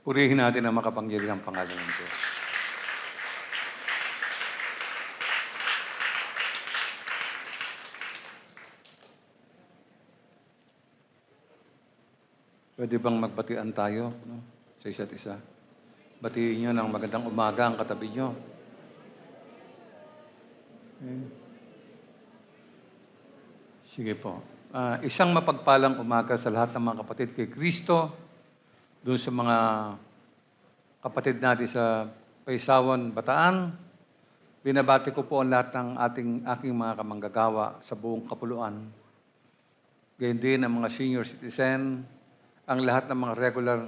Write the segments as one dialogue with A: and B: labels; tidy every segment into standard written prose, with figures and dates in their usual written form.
A: Purihin natin ang makapangyarihang pangalan ng Diyos. Pwede bang magbatian tayo, no? Sa isa't isa? Batiin nyo ng magandang umaga ang katabi nyo. Okay. Sige po. Isang mapagpalang umaga sa lahat ng mga kapatid kay Kristo, doon sa mga kapatid natin sa Paisawan, Bataan. Binabati ko po ang lahat ng aking mga kamanggagawa sa buong kapuluan. Gayon din ang mga senior citizen, ang lahat ng mga regular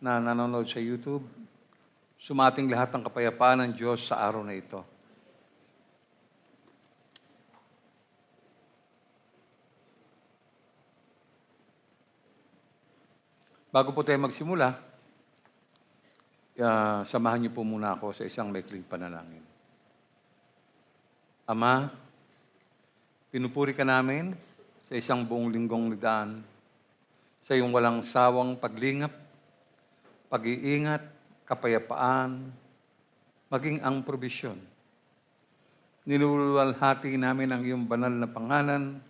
A: na nanonood sa YouTube. Sumating lahat ng kapayapaan ng Diyos sa araw na ito. Bago po tayo magsimula, samahan niyo po muna ako sa isang maikling panalangin. Ama, pinupuri ka namin sa isang buong linggong nagdaan, sa iyong walang sawang paglingap, pag-iingat, kapayapaan, maging ang probisyon. Niluluwalhati namin ang iyong banal na pangalan,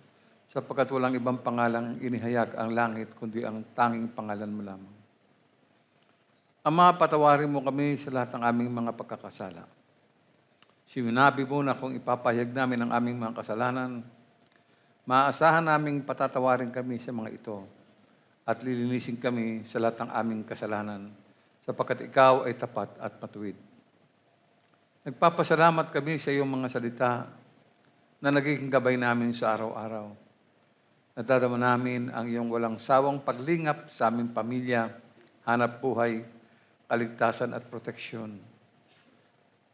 A: sapagkat walang ibang pangalang inihayag ang langit, kundi ang tanging pangalan mo lamang. Ama, patawarin mo kami sa lahat ng aming mga pagkakasala. Sinabi mo na kung ipapahayag namin ang aming mga kasalanan, maaasahan naming patatawarin kami sa mga ito at lilinisin kami sa lahat ng aming kasalanan, sapagkat ikaw ay tapat at matuwid. Nagpapasalamat kami sa iyong mga salita na nagiging gabay namin sa araw-araw. Nadadama namin ang iyong walang sawang paglingap sa aming pamilya, hanap buhay, kaligtasan at proteksyon.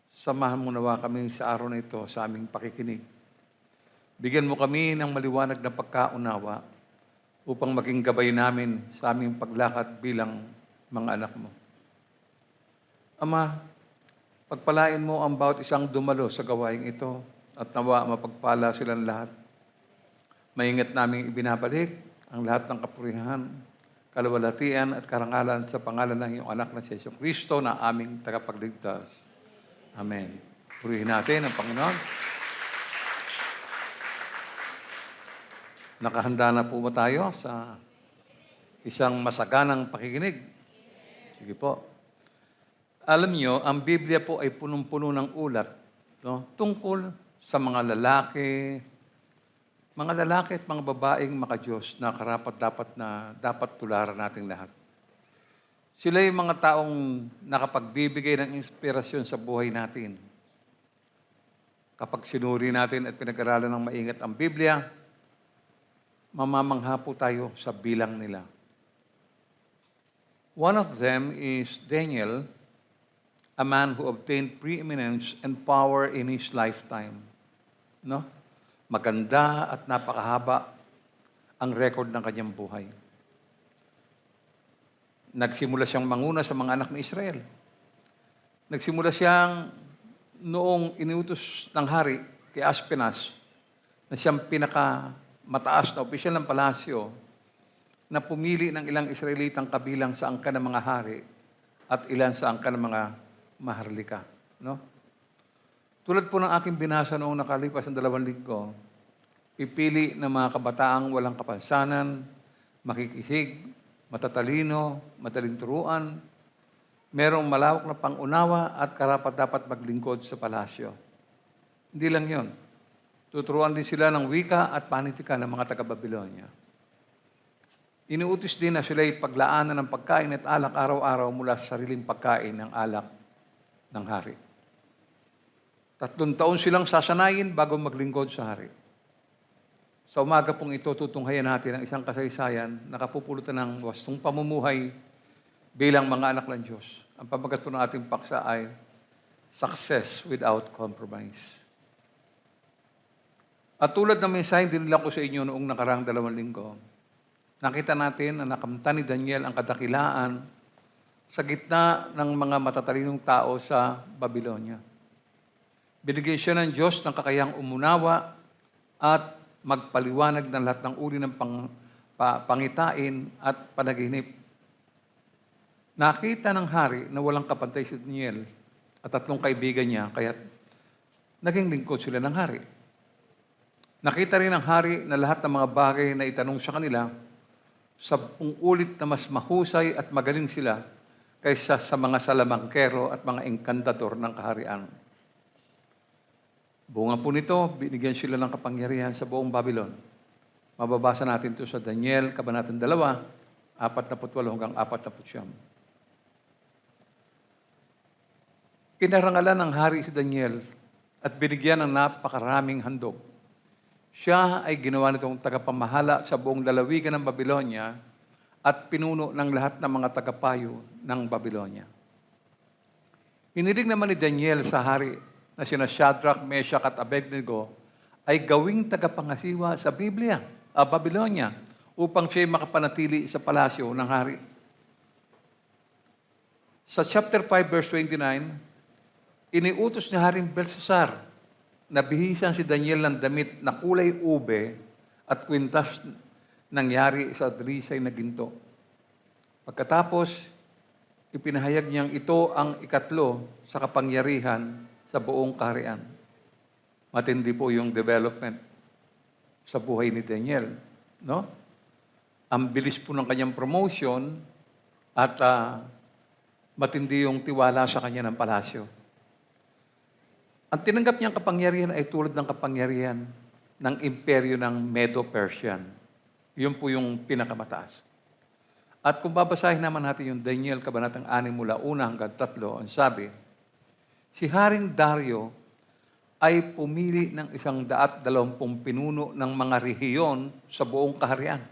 A: Samahan mo nawa kami sa araw na ito sa aming pakikinig. Bigyan mo kami ng maliwanag na pagkaunawa upang maging gabay namin sa aming paglakad bilang mga anak mo. Ama, pagpalain mo ang bawat isang dumalo sa gawaing ito at nawa mapagpala silang lahat. Maingat naming ibinabalik ang lahat ng kapurihan, kaluwalhatian at karangalan sa pangalan ng iyong anak na si Yesu Kristo na aming tagapagligtas. Amen. Purihin natin ang Panginoon. Nakahanda na po ba tayo sa isang masaganang pakikinig? Sige po. Alam niyo, ang Biblia po ay punong-puno ng ulat, no? Tungkol sa mga lalaki at mga babaeng maka-Diyos na dapat tularan nating lahat. Sila yung mga taong nakapagbibigay ng inspirasyon sa buhay natin. Kapag sinuri natin at pinag-aralan ng maingat ang Biblia, mamamangha po tayo sa bilang nila. One of them is Daniel, a man who obtained preeminence and power in his lifetime. No? Maganda at napakahaba ang record ng kanyang buhay. Nagsimula siyang manguna sa mga anak ng Israel. Nagsimula siyang noong iniutos ng hari kay Aspenas na siyang pinakamataas na opisyal ng palasyo na pumili ng ilang Israelitang kabilang sa angkan ng mga hari at ilan sa angkan ng mga maharlika. No? Tulad po ng aking binasa noong nakalipas ng 2 linggo, pipili ng mga kabataang walang kapansanan, makikisig, matatalino, madaling turuan, merong malawak na pangunawa at karapat-dapat maglingkod sa palasyo. Hindi lang yon. Tuturuan din sila ng wika at panitikan ng mga taga-Babilonya. Inuutos din na sila'y paglaanan ng pagkain at alak araw-araw mula sa sariling pagkain ng alak ng hari. 3 taon silang sasanayin bago maglingkod sa hari. Sa umaga pong ito, tutunghayan natin ang isang kasaysayan na kapupulutan ng wastong pamumuhay bilang mga anak ng Diyos. Ang pamagat po ng ating paksa ay Success Without Compromise. At tulad ng mensahe dinila ko sa inyo noong nakaraang 2 linggo, nakita natin na nakamta ni Daniel ang kadakilaan sa gitna ng mga matatalinong tao sa Babylonia. Binigyan siya ng Diyos ng kakayahang umunawa at magpaliwanag ng lahat ng uri ng pangitain at panaginip. Nakita ng hari na walang kapantay si Daniel at tatlong kaibigan niya, kaya naging lingkod sila ng hari. Nakita rin ng hari na lahat ng mga bagay na itanong sa kanila, 10 ulit na mas mahusay at magaling sila kaysa sa mga salamangkero at mga engkantador ng kaharian. Bunga po nito, binigyan sila ng kapangyarihan sa buong Babylon. Mababasa natin ito sa Daniel, Kabanata 2, 48 hanggang 49. Pinarangalan ng hari si Daniel at binigyan ng napakaraming handog. Siya ay ginawa nitong tagapamahala sa buong lalawigan ng Babylonia at pinuno ng lahat ng mga tagapayo ng Babylonia. Hiniling naman ni Daniel sa hari na sina Shadrach, Meshach at Abednego ay gawing tagapangasiwa sa Babylonia, upang siya makapanatili sa palasyo ng hari. Sa chapter 5, verse 29, iniutos ni Haring Belshazzar na bihisan si Daniel ng damit na kulay ube at kwintas nangyari sa drisay na ginto. Pagkatapos, ipinahayag niyang ito ang ikatlo sa kapangyarihan sa buong kaharian. Matindi po yung development sa buhay ni Daniel. No? Ang bilis po ng kanyang promotion at matindi yung tiwala sa kanya ng palasyo. Ang tinanggap niyang kapangyarihan ay tulad ng kapangyarihan ng imperyo ng Medo-Persian. Yun po yung pinakamataas. At kung babasahin naman natin yung Daniel, Kabanatang 6 mula 1 hanggang 3, ang sabi, si Haring Dario ay pumili ng 120 pinuno ng mga rehiyon sa buong kaharian.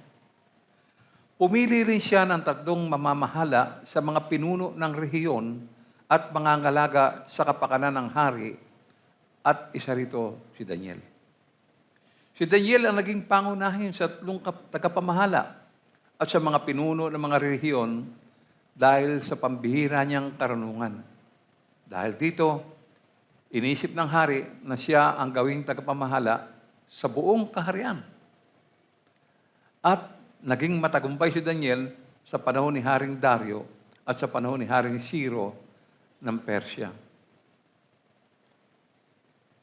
A: Pumili rin siya ng 3 mamamahala sa mga pinuno ng rehiyon at mga ngalaga sa kapakanan ng hari, at isa rito si Daniel. Si Daniel ang naging pangunahin sa 3 tagapamahala at sa mga pinuno ng mga rehiyon dahil sa pambihira niyang karunungan. Dahil dito, inisip ng hari na siya ang gawing tagapamahala sa buong kaharian. At naging matagumpay si Daniel sa panahon ni Haring Dario at sa panahon ni Haring Ciro ng Persia.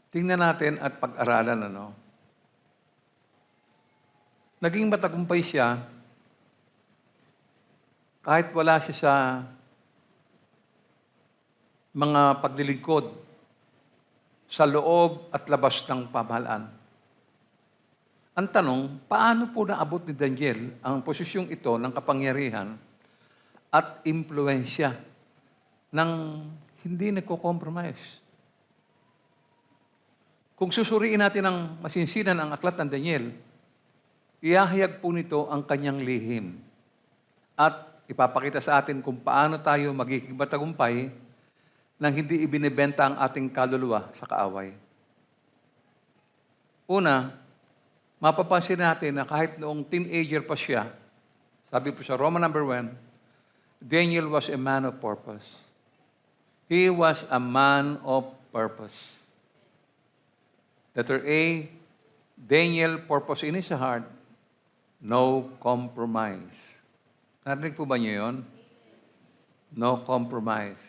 A: Tingnan natin at pag-aralan, Naging matagumpay siya kahit wala siya sa mga paglilingkod sa loob at labas ng pamahalaan. Ang tanong, paano po naabot ni Daniel ang posisyong ito ng kapangyarihan at impluensya ng hindi nagko-compromise? Kung susuriin natin ang masinsinan ang aklat ng Daniel, ihahayag po nito ang kanyang lihim at ipapakita sa atin kung paano tayo magiging matagumpay nang hindi ibinebenta ang ating kaluluwa sa kaaway. Una, mapapansin natin na kahit noong teenager pa siya, sabi po sa Roman number 1, Daniel was a man of purpose. He was a man of purpose. Letter A, Daniel purpose in his heart, no compromise. Narinig po ba niyo yun? No compromise.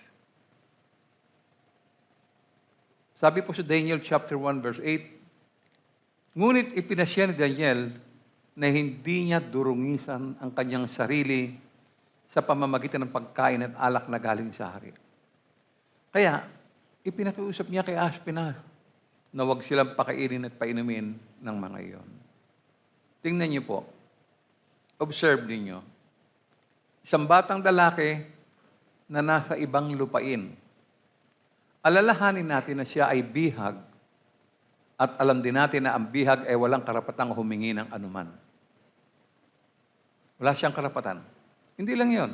A: Sabi po sa Daniel chapter 1 verse 8, ngunit ipinasya ni Daniel na hindi niya durungisan ang kanyang sarili sa pamamagitan ng pagkain at alak na galing sa hari. Kaya, ipinakiusap niya kay Ashpenaz na huwag silang pakainin at painumin ng mga iyon. Tingnan niyo po. Observe ninyo. Isang batang lalaki na nasa ibang lupain. Alalahanin natin na siya ay bihag at alam din natin na ang bihag ay walang karapatang humingi ng anuman. Wala siyang karapatan. Hindi lang yon.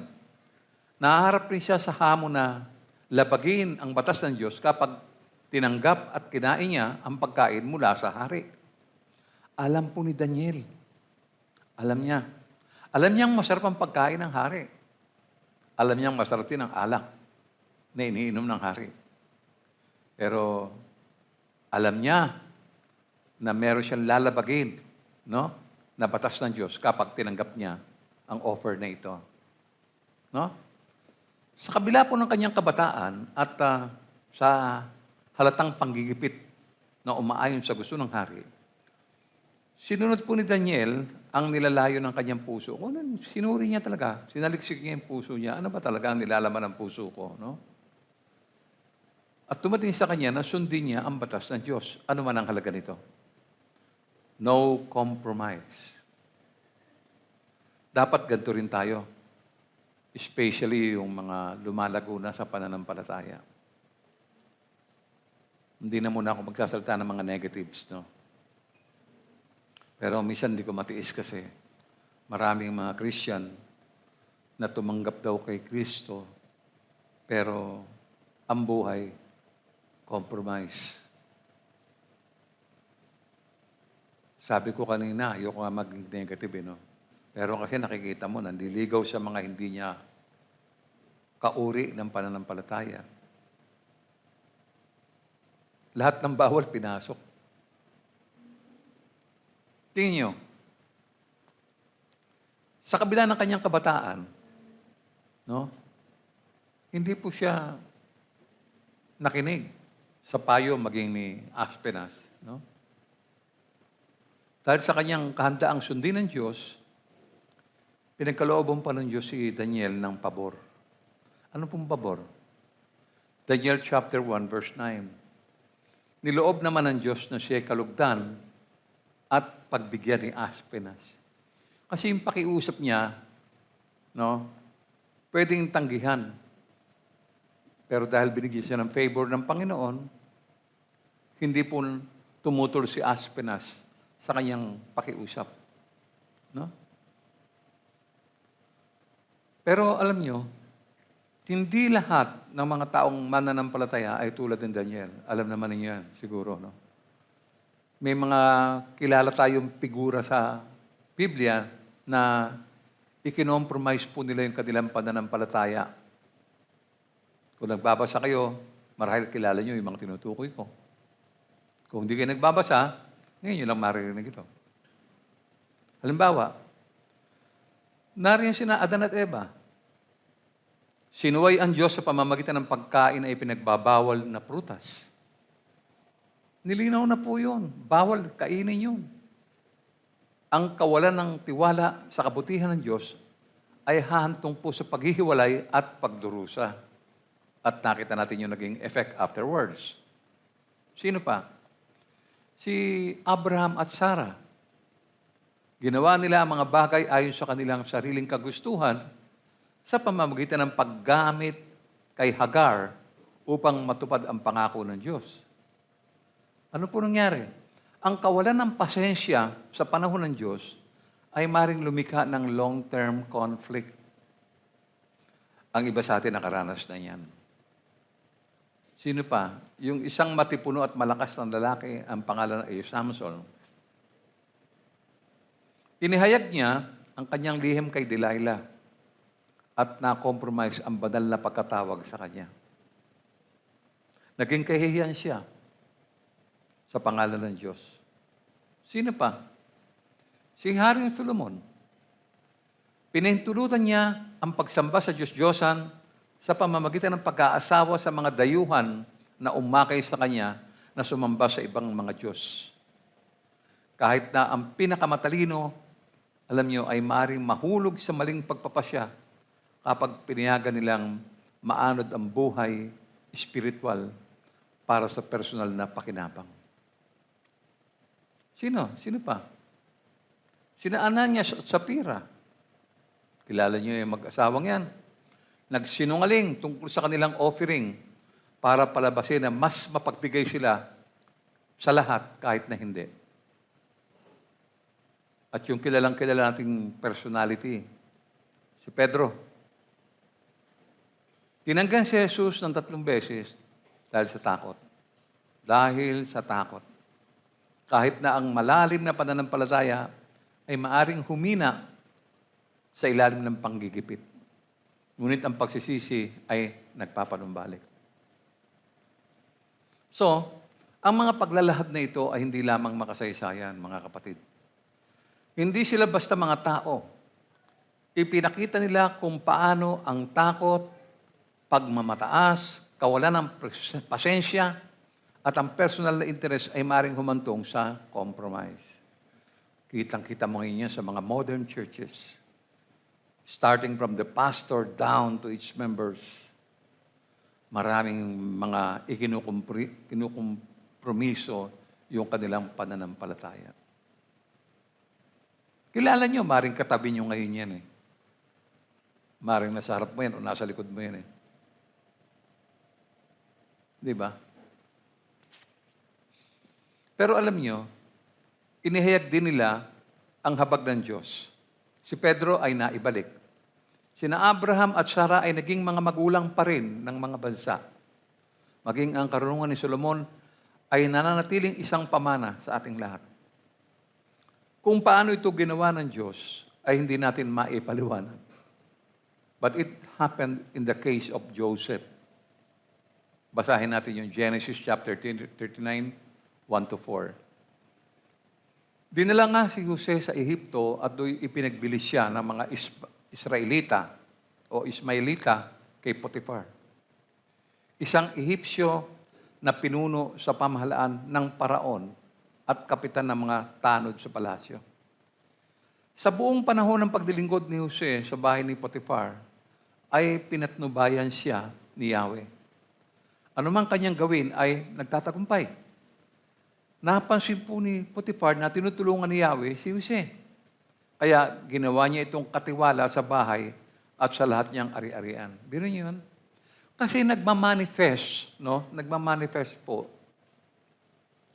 A: Nahaharap rin siya sa hamon na labagin ang batas ng Diyos kapag tinanggap at kinain niya ang pagkain mula sa hari. Alam po ni Daniel. Alam niya. Alam niyang masarap ang pagkain ng hari. Alam niyang masarap din ang alak na iniinom ng hari. Pero alam niya na meron siyang lalabagin, na batas ng Diyos kapag tinanggap niya ang offer na ito. No? Sa kabila po ng kanyang kabataan at sa halatang panggigipit na umaayon sa gusto ng hari, sinunod po ni Daniel ang nilalayo ng kanyang puso. Kung ano, sinuri niya talaga, sinaliksik niya yung puso niya. Ano ba talaga ang nilalaman ng puso ko? No? At tumating sa kanya na sundin niya ang batas ng Diyos. Ano man ang halaga nito? No compromise. Dapat ganito rin tayo. Especially yung mga lumalago na sa pananampalataya. Hindi na muna ako magsasalita ng mga negatives, no? Pero minsan hindi ko matiis kasi maraming mga Christian na tumanggap daw kay Kristo, pero ang buhay, compromise. Sabi ko kanina, ayoko nga maging negative, no? Pero kasi nakikita mo, nandiligaw sa mga hindi niya kauri ng pananampalataya. Lahat ng bawal pinasok. Tingin nyo, sa kabila ng kanyang kabataan, no, hindi po siya nakinig sa payo maging ni Aspenas. No? Dahil sa kanyang kahandaang sundin ng Diyos, pinagkalooban pa ng Diyos si Daniel ng pabor. Ano pong pabor? Daniel chapter 1, verse 9. Niloob naman ng Diyos na siya kalugdan at pagbigyan ni Aspenas. Kasi yung pakiusap niya, no, pwedeng tanggihan. Pero dahil binigyan siya ng favor ng Panginoon, hindi po tumutol si Aspenas sa kanyang pakiusap. No? Pero alam nyo, hindi lahat ng mga taong mananampalataya ay tulad ng Daniel. Alam naman ninyo yan, siguro. No? May mga kilala tayong figura sa Biblia na ikinompromise po nila yung kanilang pananampalataya. Kung nagbabasa kayo, marahil kilala nyo yung mga tinutukoy ko. Kung hindi kayo nagbabasa, ngayon nyo lang maririnig ito. Halimbawa, nariyan sina Adan at Eva. Sinuway ang Diyos sa pamamagitan ng pagkain ay pinagbabawal na prutas. Nilinaw na po yun. Bawal, kainin yun. Ang kawalan ng tiwala sa kabutihan ng Diyos ay hahantong po sa paghihiwalay at pagdurusa. At nakita natin yung naging effect afterwards. Sino pa? Si Abraham at Sarah. Ginawa nila ang mga bagay ayon sa kanilang sariling kagustuhan sa pamamagitan ng paggamit kay Hagar upang matupad ang pangako ng Diyos. Ano po nangyari? Ang kawalan ng pasensya sa panahon ng Diyos ay maring lumikha ng long-term conflict. Ang iba sa atin nakaranas na yan. Sino pa? Yung isang matipuno at malakas ng lalaki, ang pangalan ay Samson. Inihayag niya ang kanyang lihim kay Delilah at na-compromise ang banal na pagkatawag sa kanya. Naging kahihiyan siya sa pangalan ng Diyos. Sino pa? Si Haring Solomon. Pinahintulutan niya ang pagsamba sa Diyos-Diyosan sa pamamagitan ng pag-aasawa sa mga dayuhan na umakay sa kanya na sumamba sa ibang mga Diyos. Kahit na ang pinakamatalino, alam niyo, ay maaaring mahulog sa maling pagpapasya kapag pinayagan nilang maanod ang buhay spiritual para sa personal na pakinabang. Sino? Sino pa? Sina Ananias at Sapphira. Kilala niyo yung mag-asawang yan. Nagsinungaling tungkol sa kanilang offering para palabasin na mas mapagbigay sila sa lahat kahit na hindi. At yung kilalang-kilala nating personality, si Pedro. Tinanggan si Jesus ng 3 beses dahil sa takot. Dahil sa takot. Kahit na ang malalim na pananampalataya ay maaring humina sa ilalim ng panggigipit. Ngunit ang pagsisisi ay nagpapanumbalik. So, ang mga paglalahad na ito ay hindi lamang makasaysayan, mga kapatid. Hindi sila basta mga tao. Ipinakita nila kung paano ang takot pagmamataas, kawalan ng pasensya, at ang personal na interest ay maring humantong sa compromise. Kitang-kita mo ngayon yan sa mga modern churches. Starting from the pastor down to its members. Maraming mga ikinukompromiso yung kanilang pananampalataya. Kilala nyo, maring katabi nyo ngayon yan eh. Maring nasa harap mo yan o nasa likod mo yan eh. Di ba? Pero alam nyo, inihayag din nila ang habag ng Diyos. Si Pedro ay naibalik. Sina Abraham at Sarah ay naging mga magulang pa rin ng mga bansa. Maging ang karunungan ni Solomon ay nananatiling isang pamana sa ating lahat. Kung paano ito ginawa ng Diyos, ay hindi natin maipaliwanag. But it happened in the case of Joseph. Basahin natin yung Genesis chapter 39, 1-4. Dinala nga si Jose sa Ehipto at do'y ipinagbilis siya ng mga Israelita o Ismailita kay Potiphar. Isang Ehipsyo na pinuno sa pamahalaan ng paraon at kapitan ng mga tanod sa palasyo. Sa buong panahon ng pagdilingkod ni Jose sa bahay ni Potiphar, ay pinatnubayan siya ni Yahweh. Ano man kanyang gawin ay nagtatagumpay. Napansin po ni Potiphar na tinutulungan ni Yahweh si Jose. Kaya ginawa niya itong katiwala sa bahay at sa lahat niyang ari-arian. Biro niyo yun? Kasi nagmamanifest, no? Nagmamanifest po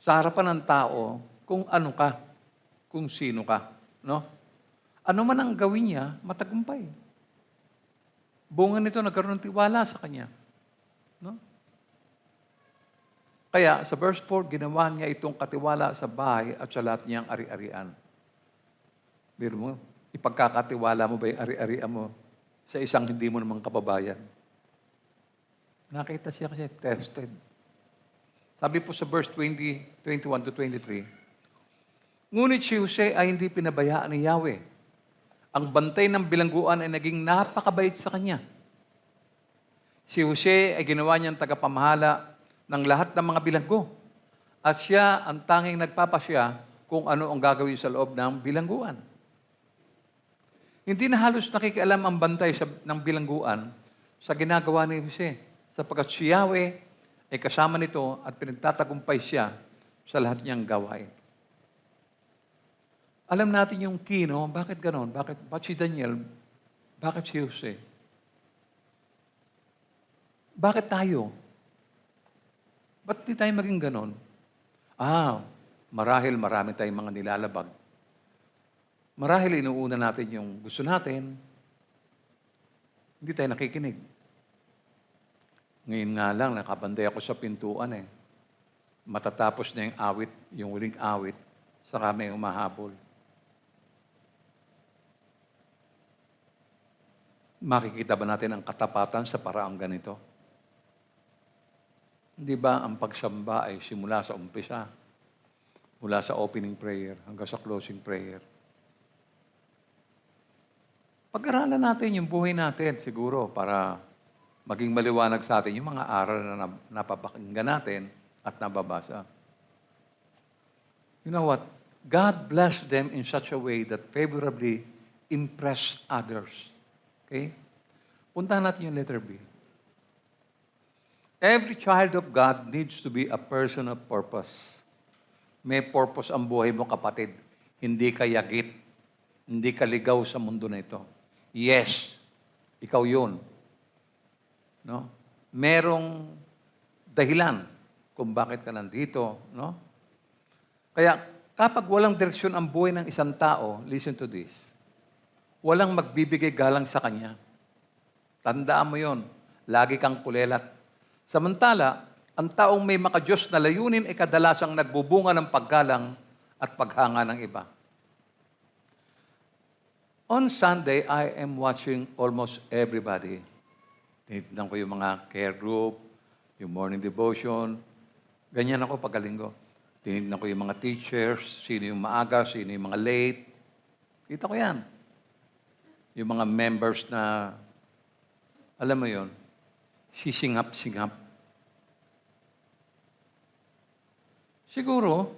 A: sa harapan ng tao kung ano ka, kung sino ka, no? Ano man ang gawin niya, matagumpay. Bunga nito, nagkaroon ng tiwala sa kanya. No? Kaya sa verse 4, ginawa niya itong katiwala sa bahay at sa lahat niyang ari-arian. Biro mo, ipagkakatiwala mo ba yung ari-arian mo sa isang hindi mo namang kababayan? Nakita siya kasi tested. Sabi po sa verse 20, 21-23, ngunit si Jose ay hindi pinabayaan ni Yahweh. Ang bantay ng bilangguan ay naging napakabait sa kanya. Si Jose ay ginawa niyang tagapamahala ng lahat ng mga bilanggo. At siya ang tanging nagpapasya kung ano ang gagawin sa loob ng bilangguan. Hindi na halos nakikialam ang bantay ng bilangguan sa ginagawa ni Jose, sapagkat si Yahweh ay kasama nito at pinagtatagumpay siya sa lahat niyang gawain. Alam natin yung kino, bakit ganon? Bakit si Daniel? Bakit si Jose? Bakit tayo? Ba't di tayo maging ganon? Marahil marami tayong mga nilalabag. Marahil inuuna natin yung gusto natin, hindi tayo nakikinig. Ngayon nga lang, nakabantay ako sa pintuan eh. Matatapos na yung awit, yung huling awit, saka may umahabol. Makikita ba natin ang katapatan sa paraang ganito? Hindi ba ang pagsamba ay simula sa umpisa, mula sa opening prayer hanggang sa closing prayer? Pag-aralan natin yung buhay natin siguro para maging maliwanag sa atin yung mga aral na napapakinggan natin at nababasa. You know what? God blessed them in such a way that favorably impressed others. Okay? Puntahan natin yung letter B. Every child of God needs to be a person of purpose. May purpose ang buhay mo, kapatid. Hindi ka yagit. Hindi ka ligaw sa mundo na ito. Yes, ikaw yun. No? Merong dahilan kung bakit ka nandito. No? Kaya kapag walang direksyon ang buhay ng isang tao, listen to this, walang magbibigay galang sa kanya. Tandaan mo yon. Lagi kang kulelat. Samantala, ang taong may makadiyos na layunin ay kadalasang nagbubunga ng paggalang at paghanga ng iba. On Sunday, I am watching almost everybody. Tinignan ko yung mga care group, yung morning devotion. Ganyan ako pagkalinggo. Tinignan ko yung mga teachers, sino yung maaga, sino yung mga late. Kita ko yan. Yung mga members na, alam mo yon, sisingap-singap. Siguro,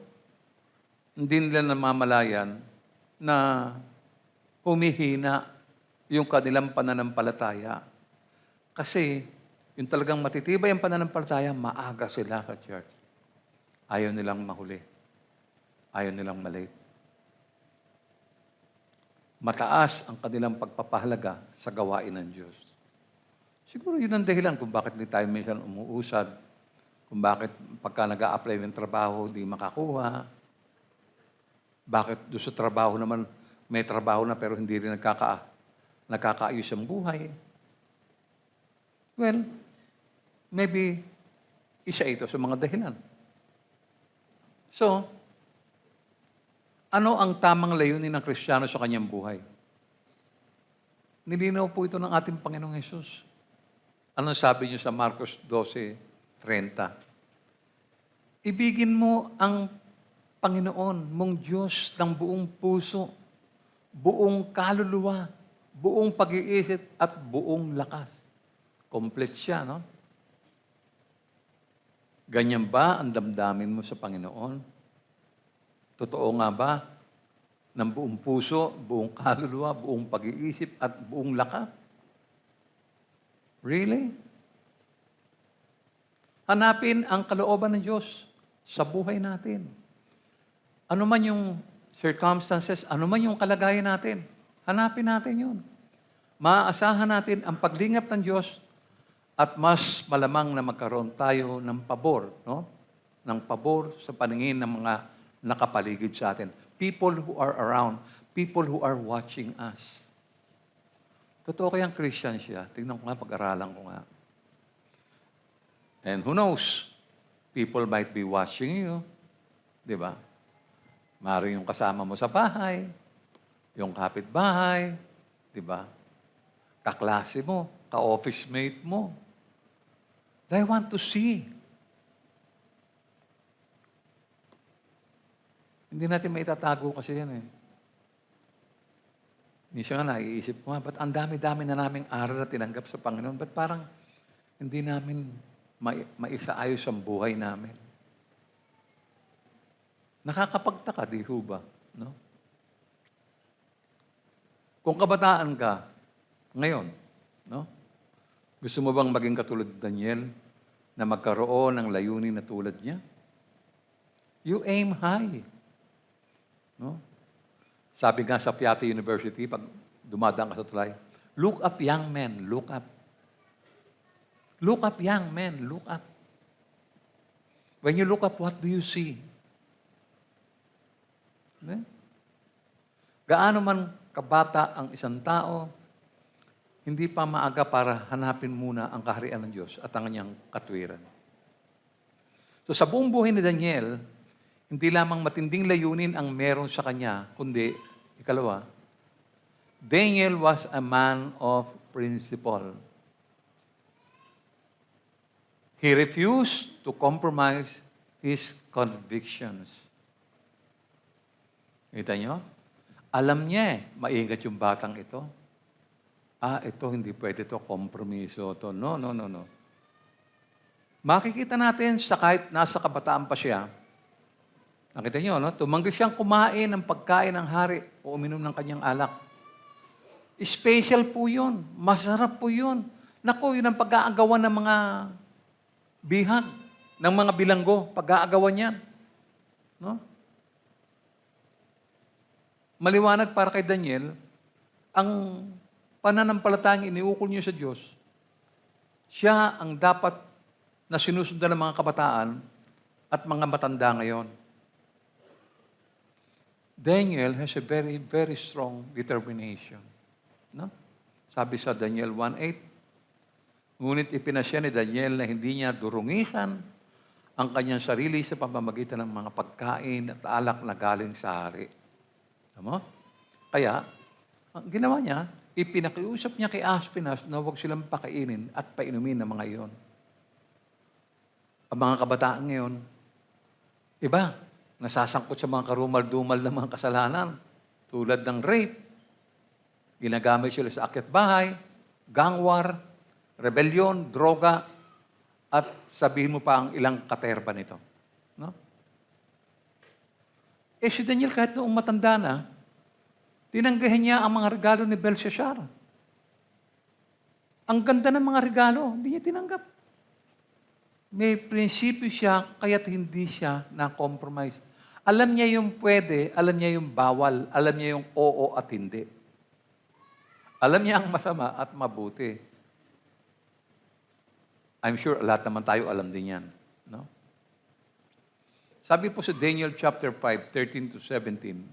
A: hindi nila namamalayan na humihina yung kanilang pananampalataya. Kasi yung talagang matitibay ang pananampalataya, maaga sila sa church. Ayaw nilang mahuli. Ayaw nilang malate. Mataas ang kanilang pagpapahalaga sa gawain ng Diyos. Siguro yun ang dahilan kung bakit hindi tayo minsan umuusad, kung bakit pagka nag-a-apply ng trabaho, di makakuha, bakit doon sa trabaho naman, may trabaho na pero hindi rin nagkakaayos ang buhay. Well, maybe isa ito sa mga dahilan. So, ano ang tamang layunin ng Kristiyano sa kanyang buhay? Nilinaw po ito ng ating Panginoong Hesus. Ano sabi niyo sa Marcos 12:30? Ibigin mo ang Panginoon mong Diyos ng buong puso, buong kaluluwa, buong pag-iisip at buong lakas. Complete siya, no? Ganyan ba ang damdamin mo sa Panginoon? Totoo nga ba ng buong puso, buong kaluluwa, buong pag-iisip at buong lakas? Really? Hanapin ang kalooban ng Diyos sa buhay natin. Ano man yung circumstances, ano man yung kalagayan natin, hanapin natin yun. Maaasahan natin ang paglingap ng Diyos at mas malamang na magkaroon tayo ng pabor, no? Ng pabor sa paningin ng mga nakapaligid sa atin. People who are around, people who are watching us. Totoo kayang Christian siya. Tingnan ko nga, pag-aralan ko nga. And who knows, people might be watching you. Di ba? Maaaring yung kasama mo sa bahay, yung kapitbahay, di ba? Kaklase mo, ka-office mate mo. They want to see. Hindi natin maitatago kasi yan eh. Minsan nga naiisip ko, ba't ang dami-dami na naming aral na tinanggap sa Panginoon? Ba't parang hindi namin maisaayos ang buhay namin? Nakakapagtaka, di ho ba? No? Kung kabataan ka, ngayon, no? Gusto mo bang maging katulad ni Daniel na magkaroon ng layunin na tulad niya? You aim high. No? Sabi nga sa Piatti University, pag dumadaan ka sa tulay, look up, young men, look up. Look up, young men, look up. When you look up, what do you see? Okay? Gaano man kabata ang isang tao, hindi pa maaga para hanapin muna ang kaharian ng Diyos at ang kanyang katwiran. So sa buong buhay ni Daniel, hindi lamang matinding layunin ang meron sa kanya, kundi, ikalawa, Daniel was a man of principle. He refused to compromise his convictions. Kita nyo? Alam niya maingat yung batang ito. Ito, hindi pwede to, kompromiso to. No. Makikita natin sa kahit nasa kabataan pa siya, nakita niyo, no? Tumanggi siyang kumain ng pagkain ng hari o uminom ng kanyang alak. Special po yun. Masarap po yun. Naku, yun ang pag-aagawan ng mga bihag, ng mga bilanggo. Pag-aagawan yan. No? Maliwanag para kay Daniel, ang pananampalatayang iniukol niyo sa Diyos, siya ang dapat na sinusundan ng mga kabataan at mga matanda ngayon. Daniel has a very, very strong determination. No? Sabi sa Daniel 1:8, ngunit ipinasya ni Daniel na hindi niya durungisan ang kanyang sarili sa pamamagitan ng mga pagkain at alak na galing sa hari. Tama? Kaya, ang ginawa niya, ipinakiusap niya kay Aspenas na huwag silang pakainin at painumin ng mga iyon. Ang mga kabataan ngayon, iba, nasasangkot sa mga karumal-dumal na mga kasalanan, tulad ng rape, ginagamit sila sa akyat bahay, gang war, rebellion, droga, at sabihin mo pa ang ilang katerba nito. No? Eh si Daniel kahit noong matanda na, tinanggahin niya ang mga regalo ni Belshazzar. Ang ganda ng mga regalo, hindi niya tinanggap. May prinsipyo siya, kaya't hindi siya na-compromise. Alam niya yung pwede, alam niya yung bawal, alam niya yung oo at hindi. Alam niya ang masama at mabuti. I'm sure lahat naman tayo alam din yan. No? Sabi po sa Daniel chapter 5, 13 to 17,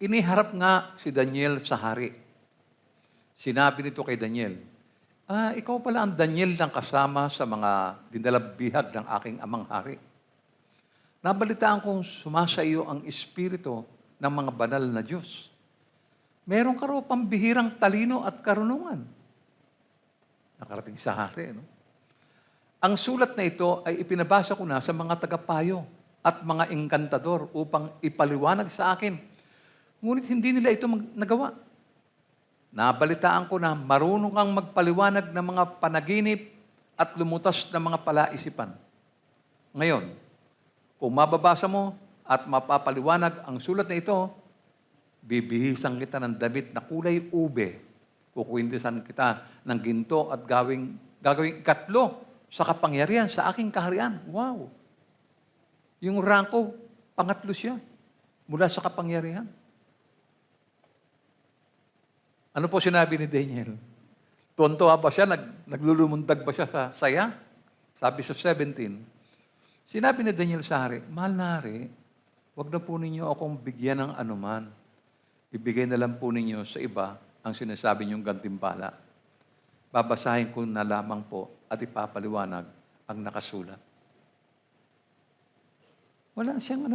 A: iniharap nga si Daniel sa hari. Sinabi nito kay Daniel, ikaw pala ang Daniel ng kasama sa mga dinalabihag ng aking amang hari. Nabalitaan kong sumasa iyo ang espiritu ng mga banal na Diyos. Meron ka raw pambihirang talino at karunungan. Nakarating sa hari, no? Ang sulat na ito ay ipinabasa ko na sa mga tagapayo at mga engkantador upang ipaliwanag sa akin. Ngunit hindi nila ito nagawa. Nabalitaan ko na marunong kang magpaliwanag ng mga panaginip at lumutas ng mga palaisipan. Ngayon, kung mababasa mo at mapapaliwanag ang sulat na ito, bibihisan kita ng damit na kulay ube. Kukwintisan kita ng ginto at gagawing ikatlo sa kapangyarihan sa aking kaharian. Wow! Yung rangko, pangatlo siya mula sa kapangyarihan. Ano po sinabi ni Daniel? Tuwan-tuwa ba siya? Naglulumundag ba siya sa saya? Sabi sa 17, sinabi ni Daniel sa hari, mahal na hari, wag na po ninyo akong bigyan ng anuman. Ibigay na lang po ninyo sa iba ang sinasabi niyong gantimpala. Babasahin ko na lamang po at ipapaliwanag ang nakasulat. Wala siyang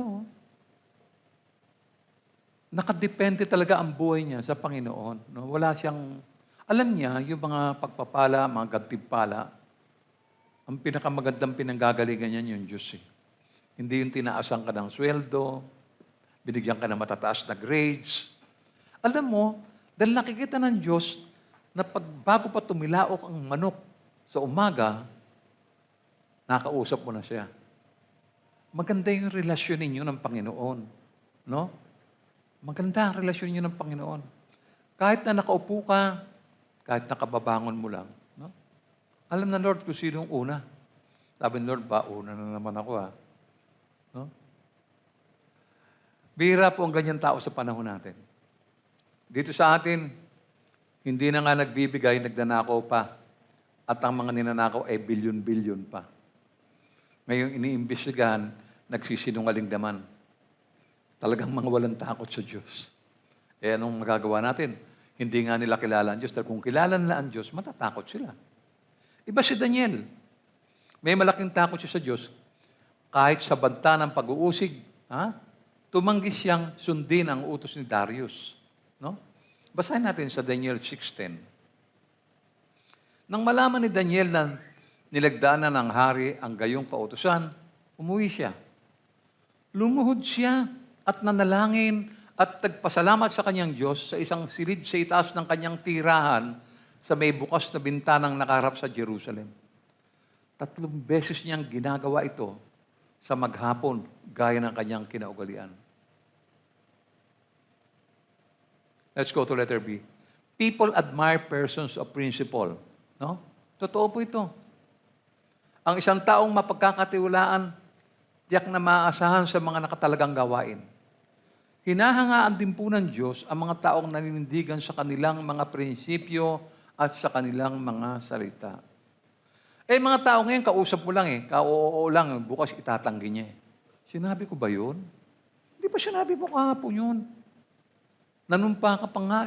A: nakadepende talaga ang buhay niya sa Panginoon. No? Wala siyang, alam niya yung mga pagpapala, mga gantimpala, ang pinakamagandang pinanggagalingan niya yung Diyos. Hindi yung tinaasan ka ng sweldo, binigyan ka ng matataas na grades. Alam mo, dahil nakikita ng Diyos na bago pa tumilaok ang manok sa umaga, nakausap mo na siya. Maganda yung relasyon ninyo ng Panginoon. No? Maganda ang relasyon ninyo ng Panginoon. Kahit na nakaupo ka, kahit nakababangon mo lang, no? Alam na Lord kung sinong una. Sabi ni Lord, una na naman ako No? Bihira po ang ganyan tao sa panahon natin. Dito sa atin, hindi na nga nagbibigay, nagnanakaw pa. At ang mga ninanakaw ay bilyon-bilyon pa. Ngayong iniimbestigahan, nagsisinungaling naman. Talagang mga walang takot sa Diyos. Eh anong magagawa natin? Hindi nga nila kilala ang Diyos. Dahil kung kilala nila ang Diyos, matatakot sila. Iba si Daniel. May malaking takot siya sa Diyos. Kahit sa banta ng pag-uusig, tumanggi siyang sundin ang utos ni Darius. No? Basahin natin sa Daniel 6:10. Nang malaman ni Daniel na nilagdaan na ng hari ang gayong pautusan, umuwi siya. Lumuhod siya at nanalangin at nagpasalamat sa kanyang Diyos sa isang silid sa itaas ng kanyang tirahan sa may bukas na bintanang nakaharap sa Jerusalem. 3 beses niyang ginagawa ito sa maghapon gaya ng kanyang kinaugalian. Let's go to letter B. People admire persons of principle. No? Totoo po ito. Ang isang taong mapagkakatiwalaan, tiyak na maaasahan sa mga nakatalagang gawain. Hinahangaan din po ng Diyos ang mga taong naninindigan sa kanilang mga prinsipyo at sa kanilang mga salita. Mga tao ngayon, kausap mo lang ka-oo lang, bukas itatanggi niya Sinabi ko ba yun? Hindi pa sinabi mo kahapon yun. Nanumpa ka pa nga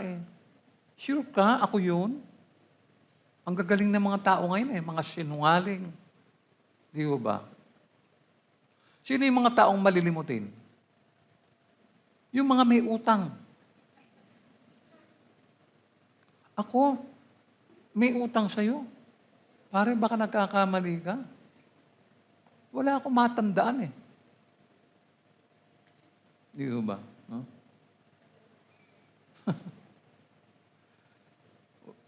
A: Sure ka? Ako yun? Ang gagaling ng mga tao ngayon mga sinungaling. Di ba? Sino yung mga taong malilimutin? Yung mga may utang. Ako, may utang sa'yo. Pare, baka nagkakamali ka. Wala akong matandaan Di ba?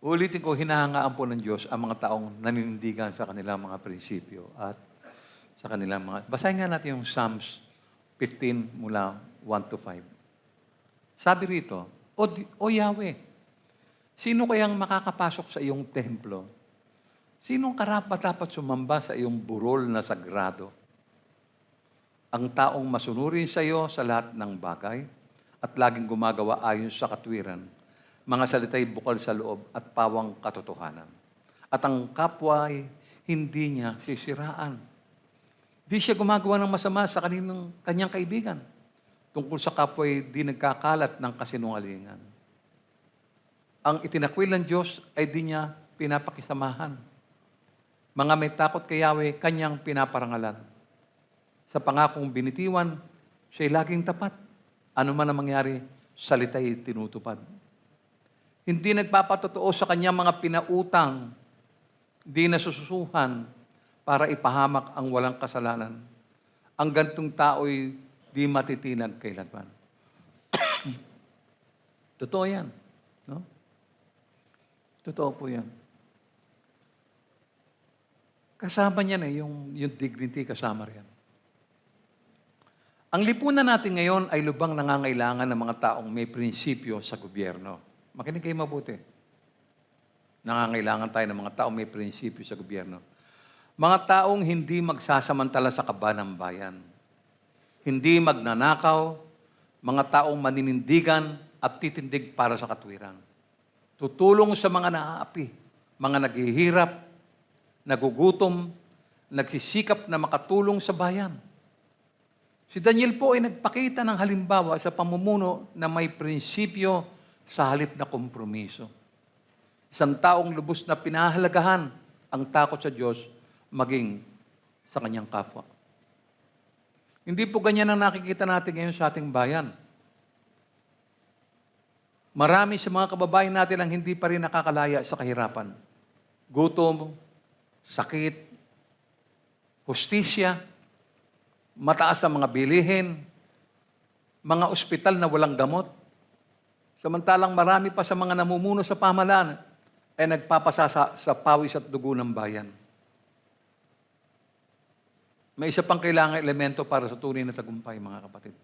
A: Ulitin ko, hinahangaan po ng Diyos ang mga taong naninindigan sa kanilang mga prinsipyo at sa kanilang mga... Basahin nga natin yung Psalms 15 mula 1 to 5. Sabi rito, O Yahweh, sino kayang makakapasok sa iyong templo? Sinong karapat-dapat sumamba sa iyong burol na sagrado? Ang taong masunurin sa iyo sa lahat ng bagay at laging gumagawa ayon sa katwiran, mga salita'y bukal sa loob at pawang katotohanan. At ang kapwa ay hindi niya sisiraan. Di siya gumagawa ng masama sa kanyang kaibigan. Tungkol sa kapwa ay di nagkakalat ng kasinungalingan. Ang itinakwil ng Diyos ay di niya pinapakisamahan. Mga may takot kay Yahweh, kanyang pinaparangalan. Sa pangakong binitiwan, siya'y laging tapat. Ano man ang mangyari, salita'y tinutupad. Hindi nagpapatotoo sa kanyang mga pinautang, di nasususuhan para ipahamak ang walang kasalanan. Ang gantong tao'y di matitinag kailanman. Totoo yan. No? Totoo po yan. Kasama niyan yung dignity, kasama riyan. Ang lipunan natin ngayon ay lubang nangangailangan ng mga taong may prinsipyo sa gobyerno. Makinig kayo mabuti. Nangangailangan tayo ng mga taong may prinsipyo sa gobyerno. Mga taong hindi magsasamantala sa kaba ng bayan. Hindi magnanakaw, mga taong maninindigan at titindig para sa katwiran. Tutulong sa mga naaapi, mga naghihirap, nagugutom, nagsisikap na makatulong sa bayan. Si Daniel po ay nagpakita ng halimbawa sa pamumuno na may prinsipyo sa halip na kompromiso. Isang taong lubos na pinahalagahan ang takot sa Diyos maging sa kanyang kapwa. Hindi po ganyan ang nakikita natin ngayon sa ating bayan. Marami sa mga kababayan natin ang hindi pa rin nakakalaya sa kahirapan. Gutom, sakit, hustisya, mataas ang mga bilihin, mga ospital na walang gamot. Samantalang marami pa sa mga namumuno sa pamahalaan ay nagpapasa sa pawis at dugo ng bayan. May isa pang kailangang elemento para sa tunay na tagumpay, mga kapatid.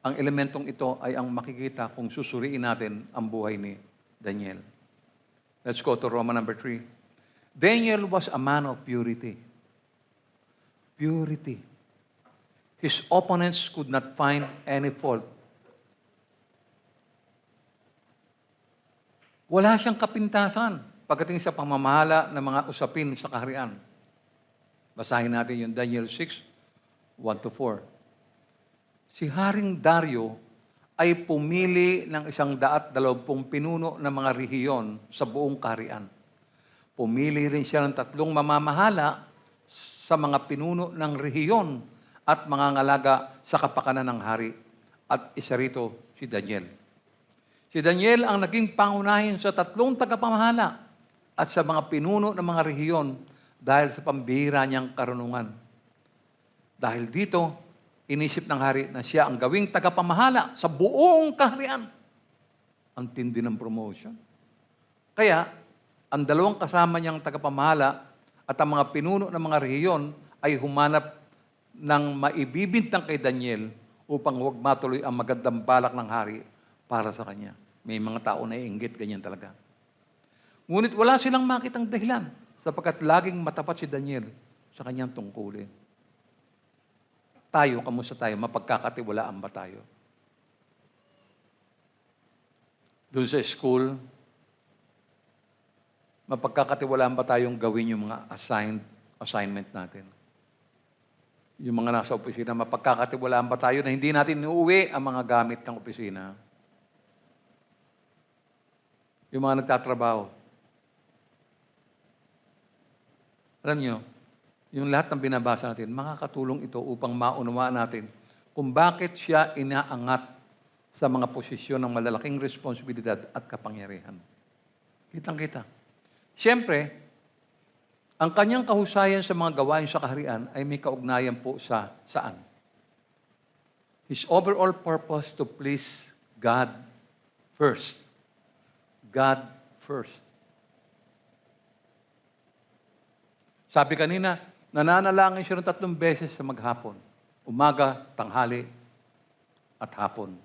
A: Ang elementong ito ay ang makikita kung susuriin natin ang buhay ni Daniel. Let's go to Roman number 3. Daniel was a man of purity. Purity. His opponents could not find any fault. Wala siyang kapintasan pagdating sa pamamahala ng mga usapin sa kaharian. Basahin natin yung Daniel 6, 1-4. Si Haring Dario ay pumili ng 120 pinuno ng mga rehiyon sa buong kaharian. Pumili rin siya ng 3 mamamahala sa mga pinuno ng rehiyon at mga ngalaga sa kapakanan ng hari. At isa rito si Daniel. Si Daniel ang naging pangunahin sa 3 tagapamahala at sa mga pinuno ng mga rehiyon dahil sa pambihira niyang karunungan. Dahil dito, inisip ng hari na siya ang gawing tagapamahala sa buong kaharian. Ang tindi ng promotion. Kaya, ang 2 kasama niyang tagapamahala at ang mga pinuno ng mga rehiyon ay humanap ng maibibintang kay Daniel upang huwag matuloy ang magandang balak ng hari para sa kanya. May mga tao na iinggit, ganyan talaga. Ngunit wala silang makitang dahilan sapagkat laging matapat si Daniel sa kanyang tungkulin. Tayo, kamusta tayo? Mapagkakatiwalaan ba tayo? Doon sa school, mapagkakatiwalaan ba tayong gawin yung mga assignment natin? Yung mga nasa opisina, mapagkakatiwalaan ba tayo na hindi natin iuwi ang mga gamit ng opisina? Yung mga nagtatrabaho. Alam nyo, yung lahat ng binabasa natin, makakatulong ito upang maunawaan natin kung bakit siya inaangat sa mga posisyon ng malalaking responsibilidad at kapangyarihan. Kitang-kita. Siyempre, ang kanyang kahusayan sa mga gawain sa kaharian ay may kaugnayan po sa saan? His overall purpose to please God first. God first. Sabi kanina, nananalangin siya ng 3 beses sa maghapon. Umaga, tanghali, at hapon.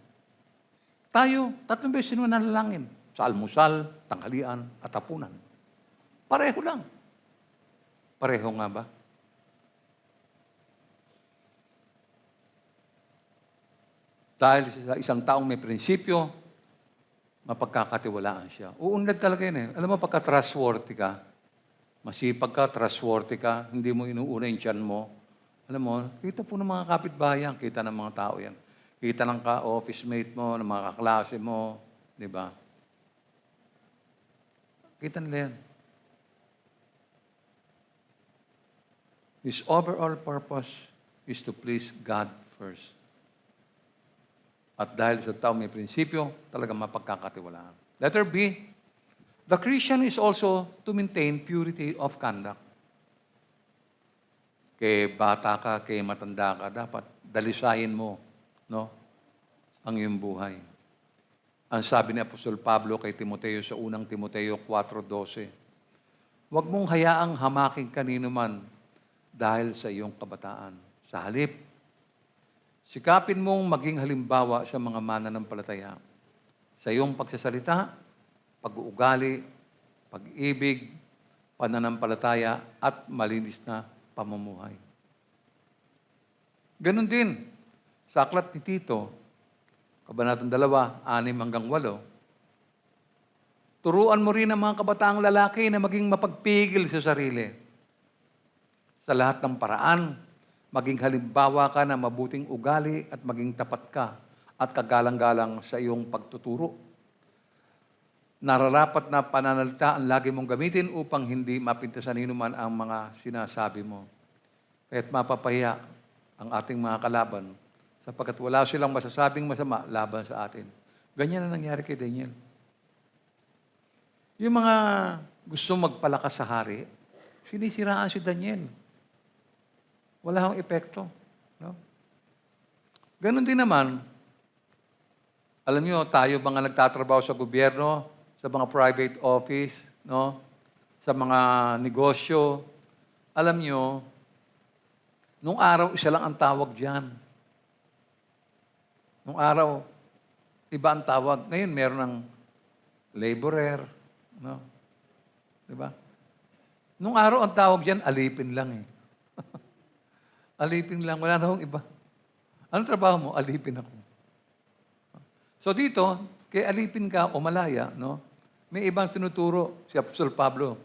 A: Tayo, 3 beses din nananalangin. Sa almusal, tanghalian, at hapunan. Pareho lang. Pareho nga ba? Dahil sa isang taong may prinsipyo, mapagkakatiwalaan siya. Uunlad talaga yun eh. Alam mo, pagka trustworthy ka, masipag ka, trustworthy ka, hindi mo inuuna yung tiyan mo. Alam mo, kita po ng mga kapitbahay yan, kita ng mga tao yan. Kita ng ka-office mate mo, ng mga kaklase mo, di ba? Kita nila yan. His overall purpose is to please God first. At dahil sa tao may prinsipyo, talagang mapagkakatiwalaan. Letter B, the Christian is also to maintain purity of conduct. Kay bata ka, kay matanda ka, dapat dalisayin mo, no, ang iyong buhay. Ang sabi ni Apostol Pablo kay Timoteo sa unang Timoteo 4:12, huwag mong hayaang hamaking kanino man dahil sa iyong kabataan. Sa halip, sikapin mong maging halimbawa sa mga mananampalataya. Sa iyong pagsasalita, pag-uugali, pag-ibig, pananampalataya, at malinis na pamumuhay. Ganon din sa aklat ni Tito, Kabanatang 2, 6-8. Turuan mo rin ang mga kabataang lalaki na maging mapagpigil sa sarili. Sa lahat ng paraan, maging halimbawa ka na mabuting ugali at maging tapat ka at kagalang-galang sa iyong pagtuturo. Nararapat na pananalita ang lagi mong gamitin upang hindi mapintasan man ang mga sinasabi mo. Kaya't mapapahiya ang ating mga kalaban sapagkat wala silang masasabing masama laban sa atin. Ganyan ang nangyari kay Daniel. Yung mga gusto magpalakas sa hari, sinisiraan si Daniel. Wala akong epekto. No? Ganon din naman, alam niyo, tayo mga nagtatrabaho sa gobyerno, sa mga private office, no? Sa mga negosyo, alam niyo, nung araw, isa lang ang tawag diyan. Nung araw, iba ang tawag. Ngayon, meron ng laborer, no? Diba? Nung araw, ang tawag diyan, alipin lang eh. Alipin lang, wala na akong iba. Anong trabaho mo? Alipin ako. So dito, kay alipin ka o malaya, no? May ibang tinuturo si Apostol Pablo